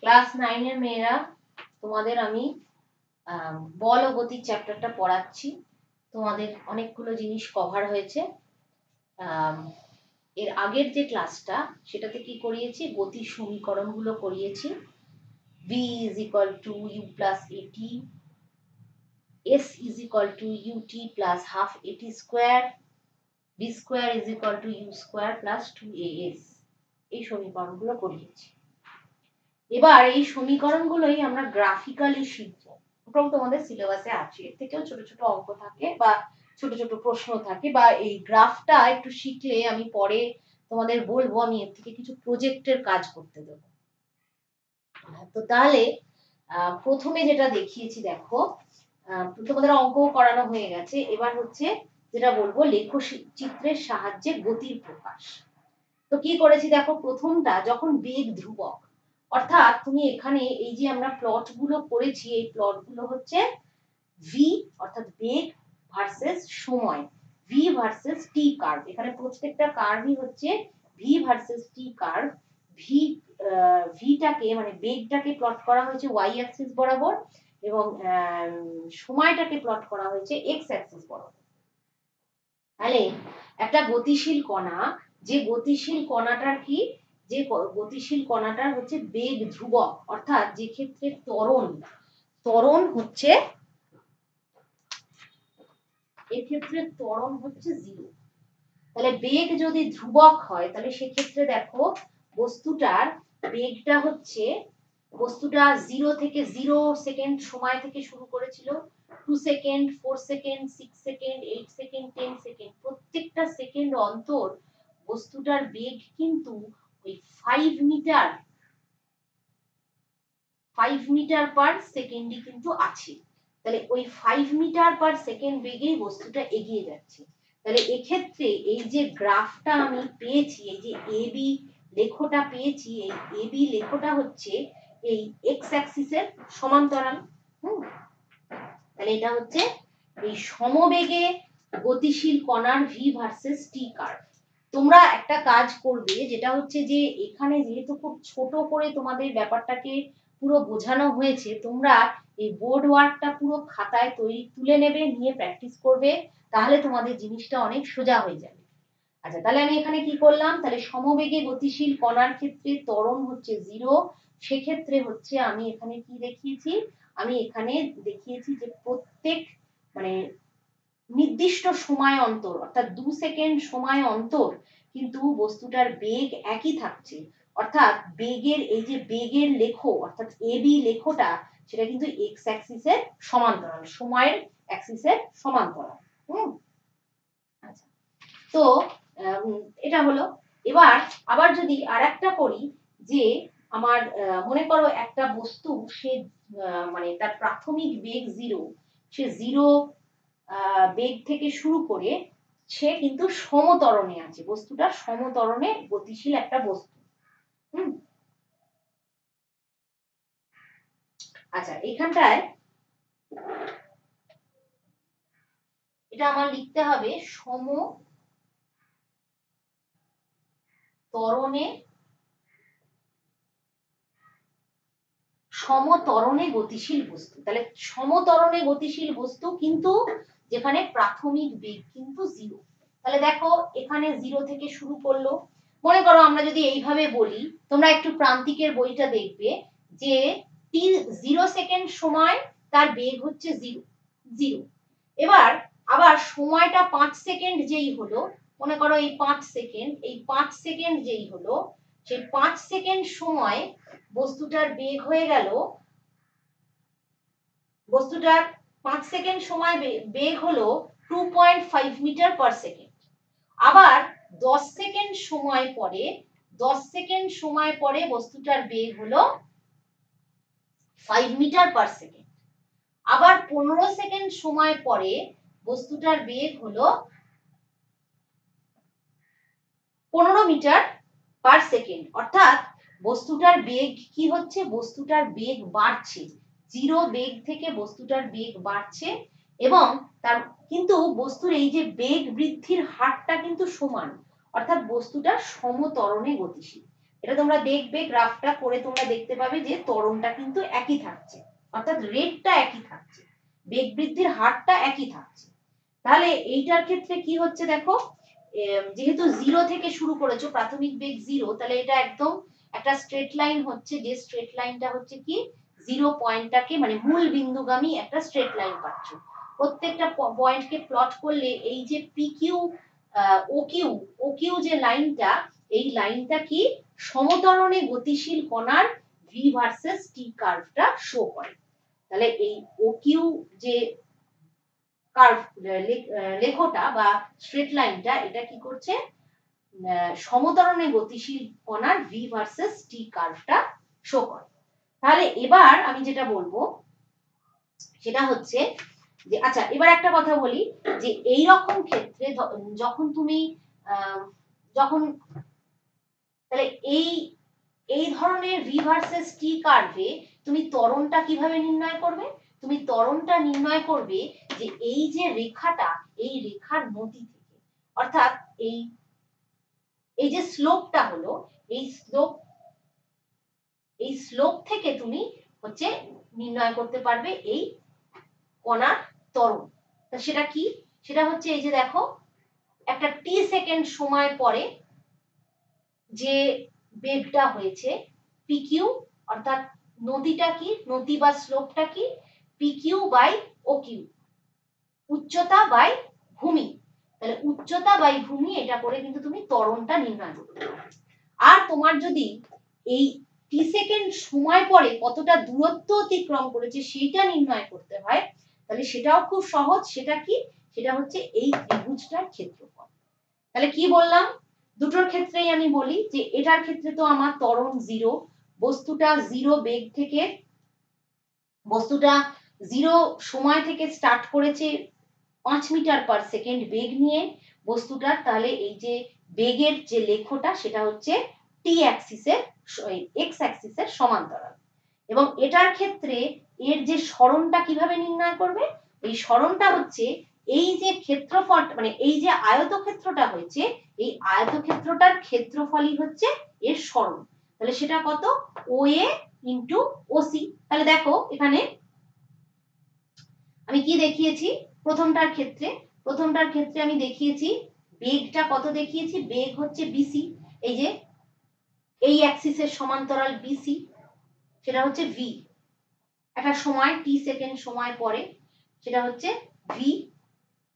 Class 9 এর মেয়েরা তোমাদের আমি বল ও গতি চ্যাপ্টারটা পড়াচ্ছি। তোমাদের অনেকগুলো জিনিস কভার হয়েছে। এর আগের যে ক্লাসটা সেটাতে কি করিয়েছি, গতির সমীকরণগুলো করিয়েছি। v is equal to u plus at, s is equal to ut plus half at square, v square is equal to u square plus 2as, এই সমীকরণগুলো করিয়েছি। এবার এই সমীকরণগুলোই আমরা গ্রাফিক্যালি শিখবো। ওটাও তোমাদের সিলেবাসে আছে। এর থেকেও ছোট ছোট অঙ্ক থাকে বা ছোট ছোট প্রশ্ন থাকে, বা এই গ্রাফটা একটু শিখলে আমি পরে তোমাদের বলবো, আমি এর থেকে কিছু প্রজেক্টের কাজ করতে দেবো। তো তাহলে প্রথমে যেটা দেখিয়েছি দেখো, তোমাদের অঙ্ক করানো হয়ে গেছে। এবার হচ্ছে যেটা বলবো, লেখচিত্রের সাহায্যে গতির প্রকাশ। তো কি করেছি দেখো, প্রথমটা যখন বেগ ধ্রুবক, অর্থাৎ তুমি এখানে এই যে আমরা প্লট গুলো করেছি, এই প্লট গুলো হচ্ছে ভি অর্থাৎ বেগ ভার্সেস সময়, ভি ভার্সেস টি কার্ভ। এখানে প্রত্যেকটা কার্ভই হচ্ছে ভি ভার্সেস টি কার্ভ। ভিটাকে মানে বেগটাকে প্লট করা হয়েছে ওয়াই অ্যাক্সিস বরাবর, এবং সময়টাকে প্লট করা হয়েছে এক্স অ্যাক্সিস বরাবর। তাহলে একটা গতিশীল কণা, যে গতিশীল কণাটার কি, যে গতিশীল কণাটার হচ্ছে বেগ ধ্রুবক, অর্থাৎ যে ক্ষেত্রে ত্বরণ হচ্ছে, এক্ষেত্রে ত্বরণ হচ্ছে 0। তাহলে বেগ যদি ধ্রুবক হয় তাহলে সেক্ষেত্রে দেখো বস্তুটার বেগটা হচ্ছে, বস্তুটা 0 থেকে 0 সেকেন্ড সময় থেকে শুরু করেছিল, 2 second, 4 second, 6 second, 8 second, 10 second, প্রত্যেকটা সেকেন্ড অন্তর বস্তুটার বেগ কিন্তু ওই 5 মিটার পার সেকেন্ডই কিন্তু আছে। তাহলে ওই 5 মিটার পার সেকেন্ড বেগেই বস্তুটা এগিয়ে যাচ্ছে। তাহলে এক্ষেত্রে এই যে গ্রাফটা আমি পেয়েছি, এই যে এবি লেখটা পেয়েছি, এই এবি লেখটা হচ্ছে এই এক্স অ্যাক্সিসের সমান্তরাল। তাহলে এটা হচ্ছে এই সমবেগে গতিশীল কণার ভি ভার্সেস টি কার্ভ। তোমরা একটা কাজ করবে, যেটা হচ্ছে যে এখানে যেহেতু খুব ছোট করে তোমাদের ব্যাপারটাকে পুরো বোঝানো হয়েছে, তোমরা এই বোর্ড ওয়ার্কটা পুরো খাতায় তুলে নেবে, নিয়ে প্র্যাকটিস করবে, তাহলে তোমাদের জিনিসটা অনেক সোজা হয়ে যাবে। আচ্ছা, তাহলে আমি এখানে কি করলাম, তাহলে সমবেগে গতিশীল কণার ক্ষেত্রে ত্বরণ হচ্ছে 0। সেক্ষেত্রে হচ্ছে আমি এখানে কি দেখিয়েছি, আমি এখানে দেখিয়েছি যে প্রত্যেক মানে নির্দিষ্ট সময় অন্তর, অর্থাৎ 2 সেকেন্ড সময় অন্তর কিন্তু বস্তুটার বেগ একই থাকছে। অর্থাৎ বেগের এই যে বেগের লেখো, অর্থাৎ এবি লেখটা, সেটা কিন্তু এক্স অ্যাক্সিসের সমান্তরাল, সময়ের অ্যাক্সিসের সমান্তরাল। আচ্ছা, তো এটা হলো। এবার আবার যদি আরেকটা করি, যে আমার মনে করো একটা বস্তু, সে মানে তার প্রাথমিক বেগ 0, সে 0 বেগ থেকে শুরু করে সে কিন্তু সমত্বরণে আছে, বস্তুটা সমত্বরণে গতিশীল একটা বস্তু। আচ্ছা, এখানটায় এটা আমার লিখতে হবে সমত্বরণে গতিশীল বস্তু। তাহলে সমত্বরণে গতিশীল বস্তু কিন্তু যেখানে প্রাথমিক বেগ কিন্তু 0। তাহলে দেখো এখানে 0 থেকে শুরু করলো। মনে করো আমরা যদি এইভাবে বলি, তোমরা একটু প্রান্তিকের বইটা দেখবে যে t 0 সেকেন্ড সময় তার বেগ হচ্ছে 0। এবার আবার সময়টা 5 সেকেন্ড যেই হলো, মনে করো এই 5 সেকেন্ড, এই 5 সেকেন্ড যেই হলো, সেই 5 সেকেন্ড সময় বস্তুটার বেগ হয়ে গেল, বস্তুটার 5 সেকেন্ড সময় বেগ হলো 2.5 মিটার পার সেকেন্ড। আবার 10 সেকেন্ড সময় পরে, 10 সেকেন্ড সময় পরে বস্তুটার বেগ হলো 5 মিটার পার সেকেন্ড। আবার 15 সেকেন্ড সময় পরে বস্তুটার বেগ হলো 15 মিটার পার সেকেন্ড। অর্থাৎ বস্তুটার বেগ কি হচ্ছে, বস্তুটার বেগ বাড়ছে, 0 বেগ থেকে বস্তুটার বেগ বাড়ছে, এবং তার কিন্তু বস্তুর এই যে বেগ বৃদ্ধির হারটা কিন্তু সমান, অর্থাৎ বস্তুটা সমত্বরণে গতিশীল। এটা তোমরা দেখবে গ্রাফটা করে তোমরা দেখতে পাবে যে ত্বরণটা কিন্তু একই থাকছে, অর্থাৎ রেটটা একই থাকছে, বেগ বৃদ্ধির হারটা একই থাকছে। তাহলে এইটার ক্ষেত্রে কি হচ্ছে দেখো, যেহেতু 0 থেকে শুরু করেছো, প্রাথমিক বেগ 0, তাহলে এটা একদম একটা স্ট্রেট লাইন হচ্ছে, যে স্ট্রেট লাইনটা হচ্ছে কি 0 পয়েন্টটাকে মানে মূল বিন্দুগামী একটা স্ট্রেট লাইন পাচ্ছ। প্রত্যেকটা পয়েন্টকে প্লট করলে এই যে পিকিউ ওকিউ যে লাইনটা, এই লাইনটা কি সমতরণে গতিশীল কণার ভি ভার্সেস টি কার্ভটা শো করে। তাহলে এই ওকিউ যে কার্ভ লেখটা বা স্ট্রেট লাইনটা, এটা কি করছে, সমতরণে গতিশীল কণার ভি ভার্সেস টি কার্ভটা শো করে। তাহলে এবার আমি যেটা বলবো সেটা হচ্ছে যে, আচ্ছা এবার একটা কথা বলি যে এই রকম ক্ষেত্রে যখন তুমি যখন তাহলে এই ধরনের ভি ভার্সেস টি কার্ভে তুমি ত্বরণটা কিভাবে নির্ণয় করবে? তুমি ত্বরণটা নির্ণয় করবে যে এই যে রেখাটা, এই রেখার নতি থেকে, অর্থাৎ এই যে স্লোপটা হলো, এই স্লোপ থেকে তুমি হচ্ছে নির্ণয় করতে পারবে এই কণার ত্বরণ। তা সেটা কি? সেটা হচ্ছে এই যে দেখো, একটা টি সেকেন্ড সময় পরে যে বেগটা হয়েছে পিকিউ, অর্থাৎ নতিটা কি, নতি বা স্লোপটা কি, পিকিউ বাই ওকিউ, উচ্চতা বাই ভূমি। তাহলে উচ্চতা বাই ভূমি, এটা করে কিন্তু তুমি ত্বরণটা নির্ণয় করতে পারো। আর তোমার যদি এই টি সেকেন্ড সময় পরে কতটা দূরত্ব অতিক্রম করেছে সেইটা নির্ণয় করতে হয়, তাহলে সেটাও খুব সহজ। সেটা কি? সেটা হচ্ছে এই ত্রিভুজটার ক্ষেত্রফল। তাহলে কি বললাম, দুটোর ক্ষেত্রেই আমি বলি যে এটার ক্ষেত্রে তো আমার ত্বরণ 0, বস্তুটা 0 বেগ থেকে, বস্তুটা 0 সময় থেকে স্টার্ট করেছে 5 মিটার পার সেকেন্ড বেগ নিয়ে বস্তুটার, তাহলে এই যে বেগের যে লেখটা সেটা হচ্ছে টি অ্যাক্সিসের এক্স অ্যাক্সিসের সমান্তরাল। এবং এটার ক্ষেত্রে এর যে সরণটা কিভাবে নির্ণয় করবে, এই সরণটা হচ্ছে এই যে ক্ষেত্রফল, মানে এই যে আয়তক্ষেত্রটা হয়েছে, এই আয়তক্ষেত্রটার ক্ষেত্রফলই হচ্ছে এর সরণ। তাহলে সেটা কত? OA into OC। তাহলে দেখো এখানে আমি কি দেখিয়েছি, প্রথমটার ক্ষেত্রে আমি দেখিয়েছি বেগটা কত দেখিয়েছি, বেগ হচ্ছে বিসি, এই যে এই অ্যাক্সিসের সমান্তরাল বিসি, সেটা হচ্ছে ভি, একটা সময় টি সেকেন্ড সময় পরে সেটা হচ্ছে ভি।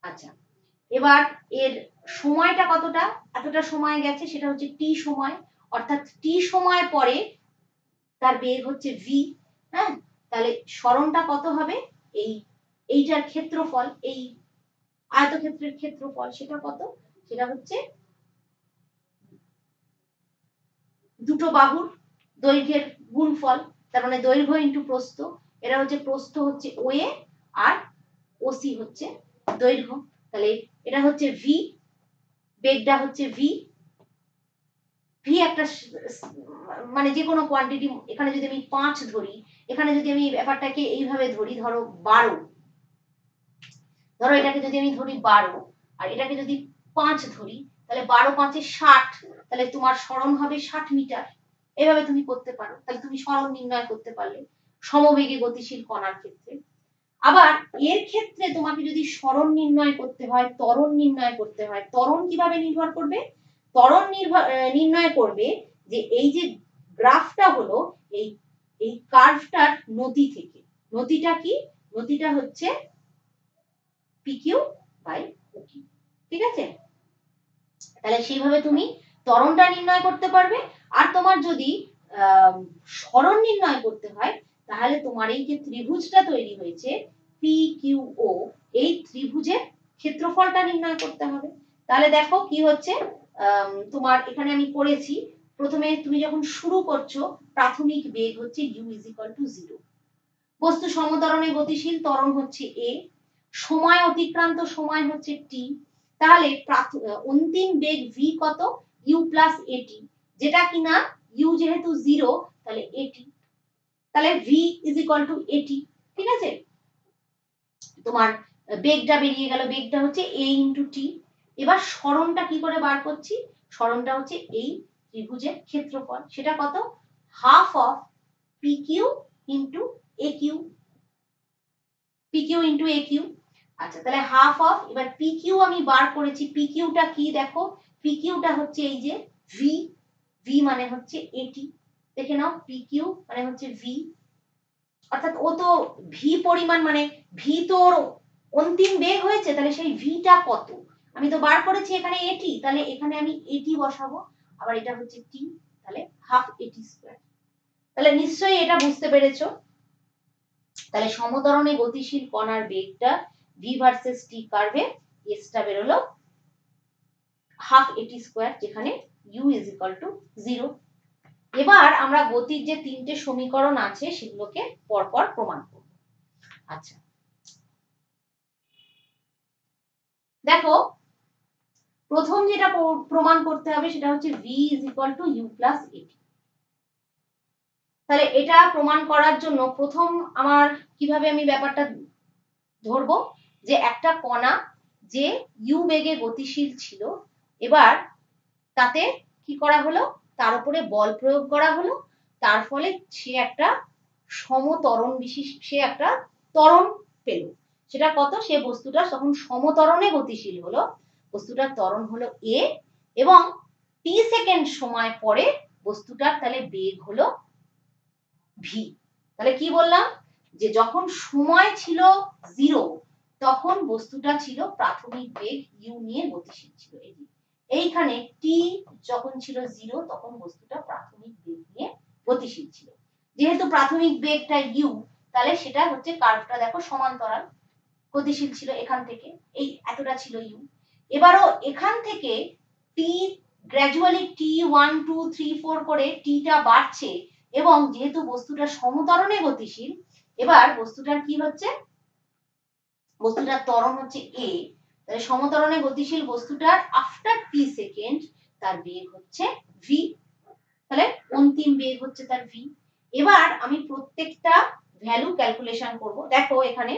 আচ্ছা এবার এর সময়টা কতটা, এতটা সময় গেছে, সেটা হচ্ছে টি সময়, অর্থাৎ টি সময় পরে তার বেগ হচ্ছে ভি। হ্যাঁ, তাহলে সরণটা কত হবে, এইটার ক্ষেত্রফল, এই আয়তক্ষেত্রের ক্ষেত্রফল সেটা কত, সেটা হচ্ছে দুটো বাহুর দৈর্ঘ্যের গুণফল, তার মানে দৈর্ঘ্য ইনটু প্রস্থ। এটা হচ্ছে প্রস্থ হচ্ছে OA আর OC হচ্ছে দৈর্ঘ্য। তাহলে এটা হচ্ছে ভি, বেগটা হচ্ছে ভি একটা মানে যে কোনো কোয়ান্টিটি, এখানে যদি আমি 5 ধরি, এখানে যদি আমি ব্যাপারটাকে এইভাবে ধরি, ধরো 12, ধরো এটাকে যদি আমি ধরি 12 আর এটাকে যদি 5 ধরি, তাহলে 12 5 60, তাহলে তোমার সরণ হবে 60 মিটার। এভাবে তুমি করতে পারো, তাহলে তুমি সরণ নির্ণয় করতে পারলে সমবেগে গতিশীল কণার ক্ষেত্রে। আবার এর ক্ষেত্রে তোমাকে যদি সরণ নির্ণয় করতে হয়, ত্বরণ নির্ণয় করতে হয়, ত্বরণ কিভাবে নির্ভর করবে, ত্বরণ নির্ণয় করবে যে এই যে গ্রাফটা হলো এই কার্ভটার নতি থেকে, নতিটা কি, নতিটা হচ্ছে পিকিউ বাই ওকিউ। ঠিক আছে, তাহলে সেইভাবে তুমি ত্বরণটা নির্ণয় করতে পারবে। আর তোমার যদি সরণ নির্ণয় করতে হয়, তাহলে তোমার এই যে ত্রিভুজটা তৈরি হয়েছে PQO, এই ত্রিভুজের ক্ষেত্রফলটা নির্ণয় করতে হবে। তাহলে দেখো কি হচ্ছে, তোমার এখানে আমি করেছি, প্রথমে তুমি যখন শুরু করছো প্রাথমিক বেগ হচ্ছে u = 0, বস্তু সমতরণে গতিশীল, ত্বরণ হচ্ছে a, সময় অতিক্রান্ত সময় হচ্ছে t, তাহলে অন্তিম বেগ v কত, u + at, যেটা কিনা u যেহেতু 0 তাহলে at, তাহলে v = at। ঠিক আছে, তোমার বেগটা বেরিয়ে গেল, বেগটা হচ্ছে a × t। এবার সরণটা কি করে বার করছি, সরণটা হচ্ছে এই ত্রিভুজের ক্ষেত্রফল, সেটা কত, half of P Q into A Q, P Q into A Q. আচ্ছা তাহলে হাফ অফ, এবার পি কিউ আমি বার করেছি, পি কিউটা কি দেখো, পি কিউটা হচ্ছে এই যে ভি, ভি মানে হচ্ছে এটি, দেখে নাও পি কিউ মানে হচ্ছে ভি, অর্থাৎ ও তো ভি পরিমাণ মানে ভি তো ওর অন্তিম বেগ হয়েছে, তাহলে সেই ভিটা কত, আমি তো বার করেছি এখানে এটি, তাহলে এখানে আমি এটি বসাবো, আবার এটা হচ্ছে টি, তাহলে হাফ এটি স্কয়ার। তাহলে নিশ্চয়ই এটা বুঝতে পেরেছো। তাহলে সমতরণে গতিশীল কণার বেগটা ভি ভার্সেস টি কার্ভে এসটা বেরোলো হাফ এটি স্কয়ার, যেখানে ইউ ইজ ইকুয়াল টু 0। এবার আমরা গতির যে তিনটে সমীকরণ আছে সেগুলোকে পরপর প্রমাণ করব। আচ্ছা দেখো, প্রথম যেটা প্রমাণ করতে হবে সেটা হচ্ছে v is equal to U plus AT. তাহলে এটা প্রমাণ করার জন্য প্রথম আমার কিভাবে আমি ব্যাপারটা ধরবো, যে একটা কণা যে ইউ বেগে গতিশীল ছিল, এবার তাতে কি করা হলো, তার উপরে বল প্রয়োগ করা হলো, তার ফলে সে একটা সমত্বরণ বিশিষ্ট, সে একটা ত্বরণ পেল, সেটা কত, সে বস্তুটা তখন সমত্বরণে গতিশীল হলো, বস্তুটার ত্বরণ হলো এ, এবং টি সেকেন্ড সময় পরে বস্তুটার তাহলে বেগ হলো ভি। তাহলে কি বললাম, যে যখন সময় ছিল 0 তখন বস্তুটা ছিল প্রাথমিক বেগ ইউ নিয়ে গতিশীল ছিল, এইখানে টি যখন ছিল 0 তখন বস্তুটা প্রাথমিক বেগ নিয়ে গতিশীল ছিল। যেহেতু প্রাথমিক বেগটা ইউ, তাহলে সেটা হচ্ছে কার্ভটা দেখো সমান্তরাল গতিশীল ছিল, এখান থেকে এই এতটা ছিল ইউ। এবারও এখান থেকে টি গ্র্যাজুয়ালি টি 1 2 3 4 করে টিটা বাড়ছে, এবং যেহেতু বস্তুটা সমতরণে গতিশীল, এবার বস্তুটার কি হচ্ছে, বস্তুটার ত্বরণ হচ্ছে এ, তাহলে সমতরণে গতিশীল বস্তুটার আফটার টি সেকেন্ড তার বেগ হচ্ছে ভি, তাহলে অন্তিম বেগ হচ্ছে তার ভি। এবার আমি প্রত্যেকটা ভ্যালু ক্যালকুলেশন করব। দেখো এখানে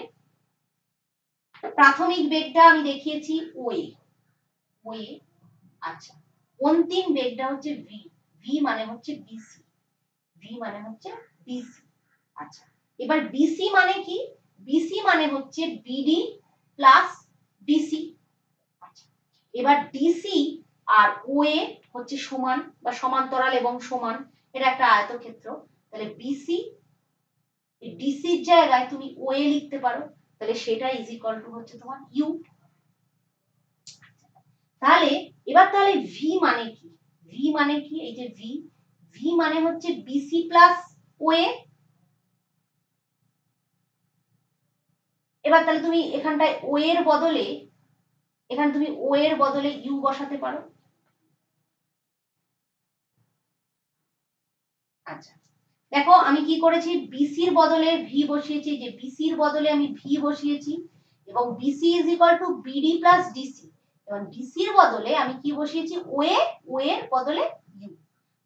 প্রাথমিক বেগটা আমি দেখিয়েছি ওয়ে, ওয়ে, আচ্ছা অন্তিম বেগটা হচ্ছে ভি, ভি মানে হচ্ছে বিসি, ভি মানে হচ্ছে বিসি। আচ্ছা এবার বিসি মানে কি, বিসি মানে হচ্ছে বিডি প্লাস বিসি। আচ্ছা এবার ডিসি আর ওএ হচ্ছে সমান বা সমান্তরাল এবং সমান, এটা একটা আয়তক্ষেত্র, তাহলে বিসি ডিসির জায়গায় তুমি ওএ লিখতে পারো, তাহলে সেটা ইজ ইকুয়াল টু হচ্ছে তোমার ইউ। তাহলে এবার তাহলে ভি মানে কি, ভি মানে কি, এই যে ভি, ভি মানে হচ্ছে বিসি প্লাস ওএ। এবার তাহলে তুমি এখানটায় ও এর বদলে, এখানে তুমি ও এর বদলে ইউ বসাতে পারো। আচ্ছা দেখো আমি কি করেছি, বিসির বদলে ভি বসিয়েছি, যে বিসির বদলে আমি ভি বসিয়েছি, এবং BC is equal to BD plus DC, এবং ডিসির বদলে আমি কি বসিয়েছি ওএ, ও এর বদলে ইউ,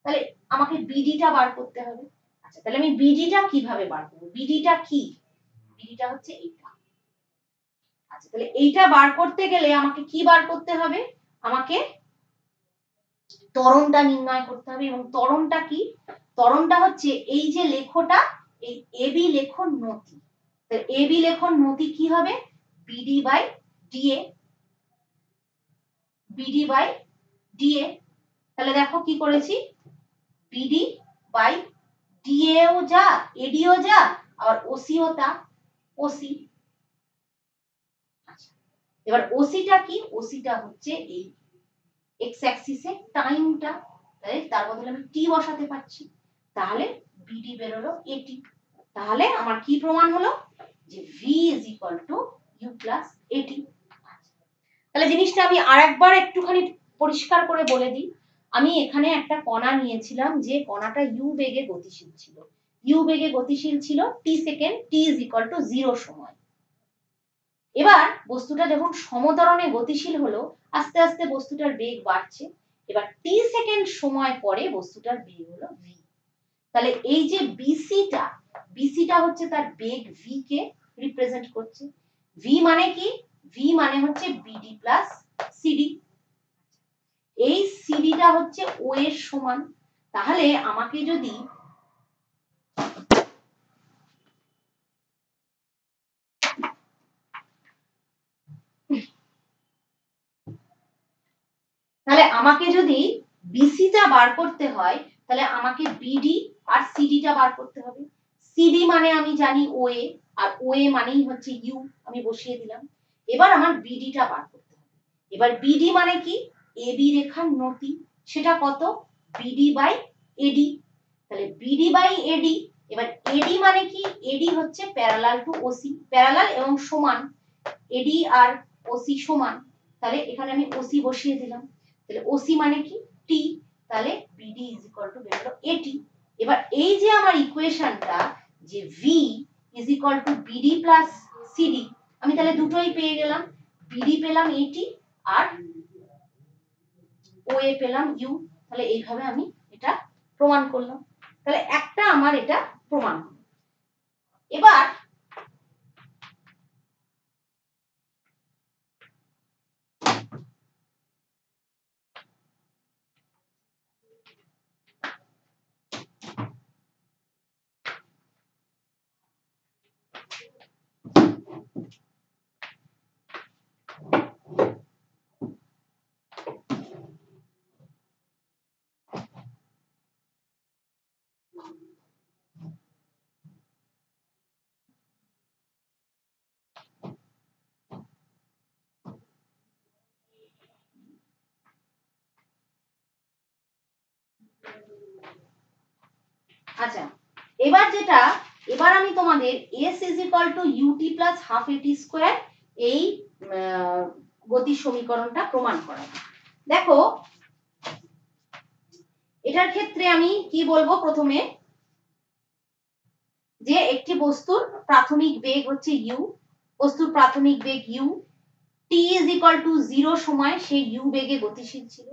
তাহলে আমাকে বিডিটা বার করতে হবে। আচ্ছা তাহলে আমি বিডিটা কিভাবে বার করব, বিডিটা কি, বিডিটা হচ্ছে এইটা। আচ্ছা তাহলে এইটা বার করতে গেলে আমাকে কি বার করতে হবে, আমাকে ত্বরণটা নির্ণয় করতে হবে, এবং ত্বরণটা কি, ত্বরণটা হচ্ছে এই যে লেখটা, এই এবি লেখন নতি, তাহলে এবি লেখন নতি কি হবে, BD by DA, BD by DA. তাহলে দেখো কি করেছি, বিডি বাই ডিএও যা, এডিও যা, আর ওসিও তা, ওসি। এবার ওসিটা কি, ওসিটা হচ্ছে এই এক্স অ্যাক্সিসে টাইমটা, তাই তার বদলে আমি টি বসাতে পারছি, তাহলে বিডি বেরোলো এটি। তাহলে আমার কি প্রমাণ হলো, যে V is equal to U plus AT. তাহলে জিনিসটা আমি আরেকবার একটুখানি পরিষ্কার করে বলে দিই, আমি এখানে একটা কণা নিয়েছিলাম, যে কণাটা ইউ বেগে গতিশীল ছিল, ইউ বেগে গতিশীল ছিল t second, t is equal to 0 সময়। এবার বস্তুটা যখন সমতরণে গতিশীল হলো, আস্তে আস্তে বস্তুটার বেগ বাড়ছে, এবার টি সেকেন্ড সময় পরে বস্তুটার বেগ হলো ভি। তাহলে এই যে বিসিটা, বিসিটা হচ্ছে তার বেগ ভি কে রিপ্রেজেন্ট করছে। ভি মানে কি, ভি মানে হচ্ছে বিডি প্লাস সিডি। এই সিডিটা হচ্ছে ও এর সমান। তাহলে আমাকে যদি বিসিটা বার করতে হয়, তাহলে আমাকে বিডি আর সিডিটা বার করতে হবে। সিডি মানে আমি জানি ওএ, আর ওএ মানেই হচ্ছে ইউ, আমি বসিয়ে দিলাম। এবার আমার বিডিটা বার করতে হবে। এবার বিডি মানে কি, এবি রেখার নতি, সেটা কত, বিডি বাই এডি। তাহলে বিডি বাই এডি। এবার এডি মানে কি, এডি হচ্ছে প্যারালাল টু ওসি, প্যারালাল এবং সমান, এডি আর ওসি সমান। তাহলে এখানে আমি ওসি বসিয়ে দিলাম। তাহলে ওসি মানে কি, টি। তাহলে বিডি ইজ ইকুয়াল টু বের হলো এটি। এবার এই যে আমার ইকুয়েশনটা, যে V is equal to BD plus CD, আমি তাহলে দুটোই পেয়ে গেলাম, বিডি পেলাম এটি আর ওএ পেলাম ইউ। তাহলে এইভাবে আমি এটা প্রমাণ করলাম। তাহলে একটা আমার এটা প্রমাণ। এবার আচ্ছা, এবার আমি তোমাদের s is equal to UT plus half AT square এই গতির সমীকরণটা প্রমাণ করাবো। দেখো এটার ক্ষেত্রে আমি কি বলবো, প্রথমে যে একটি বস্তুর প্রাথমিক বেগ হচ্ছে ইউ, বস্তুর প্রাথমিক বেগ u, t is equal to 0 সময় সেই ইউ বেগে গতিশীল ছিল।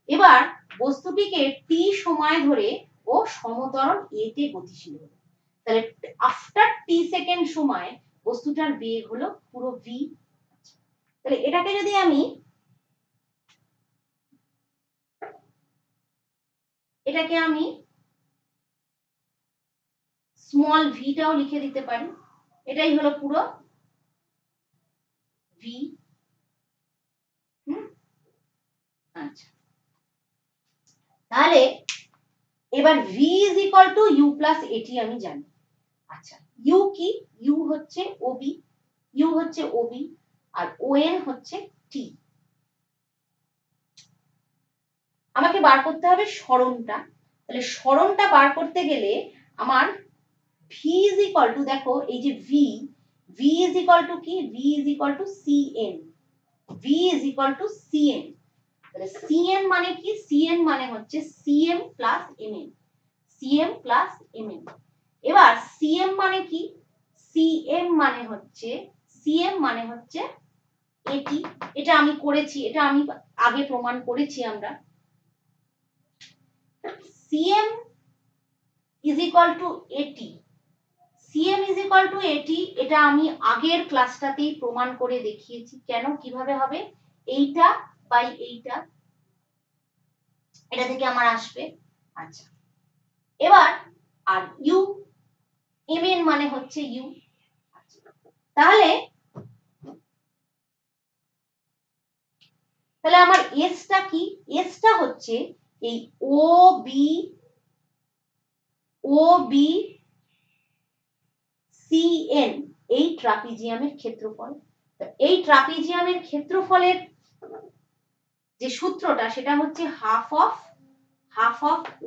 এবার বস্তুটিকে টি সময় ধরে ও সমতরণ এ তে গতিশীল হলো। তাহলে আফটার টি সেকেন্ড সময় বস্তুটার বেগ হলো পুরো ভি। তাহলে এটাকে যদি আমি স্মল ভিটাও লিখে দিতে পারি, এটাই হলো পুরো ভি। আচ্ছা, তাহলে এবার V is equal to U plus AT আমি জানি। আচ্ছা, ইউ কি, ইউ হচ্ছে ওবি আর ওএন হচ্ছে টি। আমাকে বার করতে হবে সরণটা। তাহলে সরণটা বার করতে গেলে আমার ভি ইজ ইকুয়াল টু, দেখো এই যে ভি ইজ ইকুয়াল টু কি, V is equal two CN, V is equal two CN. তাহলে সিএন মানে কি, সিএন মানে হচ্ছে CM plus MN, CM plus MN. এবার সিএম মানে কি, সিএম মানে হচ্ছে এটি। এটা আমি করেছি, এটা আমি আগে প্রমাণ করেছি আমরা। সিএম ইজ ইকুয়াল টু এটি, সিএম ইজ ইকুয়াল টু এটি, এটা আমি আগের ক্লাসটাতেই প্রমাণ করে দেখিয়েছি। কেন, কিভাবে হবে, এইটা বাই এইটা, এটা থেকে আমার আসবে। আচ্ছা, এবার আর ইউ, এমএন মানে হচ্ছে ইউ। তাহলে আমার এসটা কি, এসটা হচ্ছে এই ও বি সিএন, এই ট্রাপিজিয়ামের ক্ষেত্রফল। এই ট্রাপিজিয়ামের ক্ষেত্রফলের যে সূত্রটা, সেটা হচ্ছে half of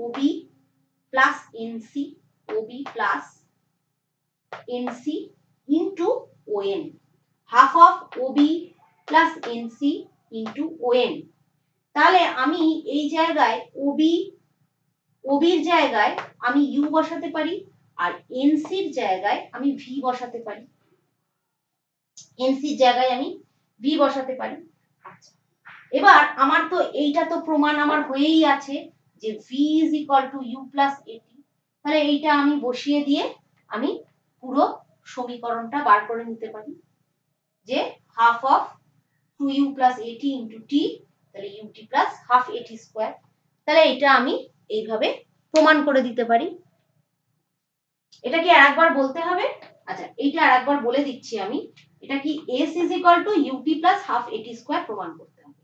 Obi plus NC, Obi plus NC into ওএন, half of Obi plus NC into ওএন। তাহলে আমি এই জায়গায় ওবির জায়গায় আমি ইউ বসাতে পারি, আর এনসির জায়গায় আমি ভি বসাতে পারি, এনসির জায়গায় আমি ভি বসাতে পারি। আচ্ছা, এবার আমার তো এইটা তো প্রমাণ আমার হয়েই আছে যে V is equal to U plus AT. তাহলে এইটা আমি বসিয়ে দিয়ে আমি পুরো সমীকরণটা বার করে নিতে পারি, যে হাফ অফ 2u প্লাস এটি ইন্টু টি তাহলে UT plus half AT square. তাহলে এটা আমি এইভাবে প্রমাণ করে দিতে পারি। এটা কি আরেকবার বলতে হবে? আচ্ছা, এইটা আরেকবার বলে দিচ্ছি আমি। এটা কি s is equal to UT plus half AT square প্রমাণ করতে হবে।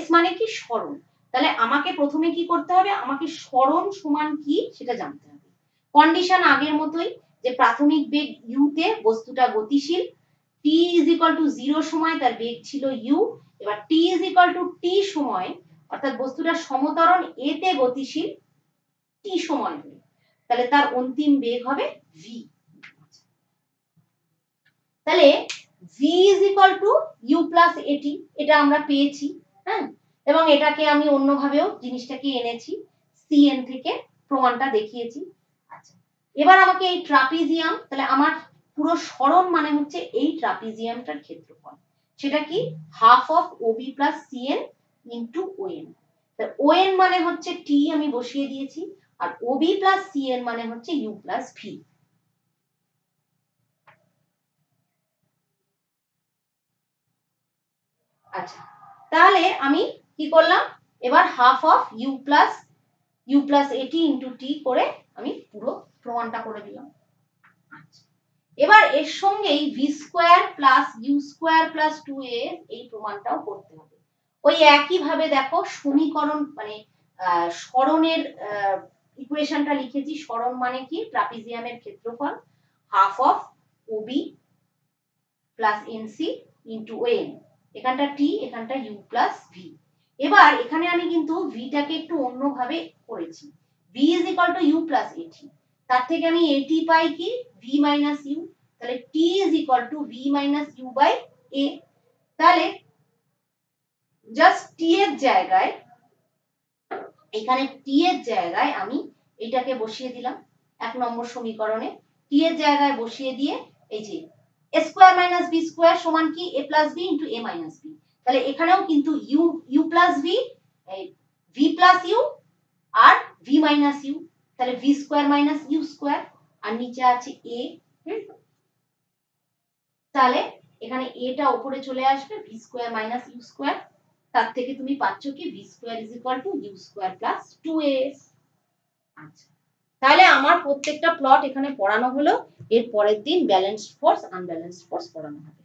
s মানে কি সরণ, তাহলে আমাকে প্রথমে কি করতে হবে, আমাকে সরণ সমান কি সেটা জানতে হবে। কন্ডিশন আগের মতোই, যে প্রাথমিক বেগ u তে বস্তুটা গতিশীল, t ইজ ইকুয়াল টু 0 সময় তার বেগ ছিল u, এবার t is equal two t সময় অর্থাৎ বস্তুটা সমতরণ a তে গতিশীল t সময় ধরে, তাহলে তার অন্তিম বেগ হবে v। তাহলে v is equal two u plus এটি, এটা আমরা পেয়েছি, হ্যাঁ, এবং এটাকে আমি অন্যভাবেও জিনিসটাকে এনেছি, cn থেকে প্রমাণটা দেখিয়েছি। আচ্ছা, এবার আমাকে এই ট্রাপিজিয়াম, তাহলে আমার পুরো সরণ মানে হচ্ছে এই ট্রাপিজিয়ামটার ক্ষেত্রফল, সেটা কি half of OB plus CN into ON। ON মানে হচ্ছে t, আমি বসিয়ে দিয়েছি, আর OB প্লাস CN মানে হচ্ছে u প্লাস v। আচ্ছা, তাহলে আমি কি করলাম, এবার হাফ অফ ইউ প্লাস এটি ইন্টু টি করে আমি পুরো প্রমাণটা করে দিলাম। আচ্ছা, এবার এর সঙ্গেই V square plus U square plus 2a এই প্রমাণটাও করতে হবে। ওই একই ভাবে দেখো সমীকরণ মানে সরণের ইকুয়েশনটা লিখেছি। সরণ মানে কি ট্রাপিজিয়ামের ক্ষেত্রফল half of Obi plus NC into ওএন, এখানটা টি এখানটা ইউ প্লাস ভি। এবার এখানে আমি কিন্তু ভিটাকে একটু অন্যভাবে করেছি, V is equal to U plus AT, তার থেকে আমি এটি পাই কি ভি মাইনাস ইউ, তাহলে t is equal to v minus u by a. তাহলে জাস্ট টি এর জায়গায়, এখানে টি এর জায়গায় আমি এটাকে বসিয়ে দিলাম 1 নম্বর সমীকরণে, টি এর জায়গায় বসিয়ে দিয়ে এই যে a square minus b square সমান কি a plus b into a minus b, তাহলে এখানেও কিন্তু u plus v, v plus u আর v মাইনাস u, তাহলে v square minus u square, আর নিচে আছে a, তাহলে এখানে a টা উপরে চলে আসবে v square minus u square, তার থেকে তুমি পাচ্ছ কি v square is equal two u square plus 2as। আচ্ছা, তাহলে আমার প্রত্যেকটা প্লট এখানে পড়ানো হলো, এর পরের দিন ব্যালেন্সড ফোর্স আনব্যালেন্সড ফোর্স পড়ানো হবে।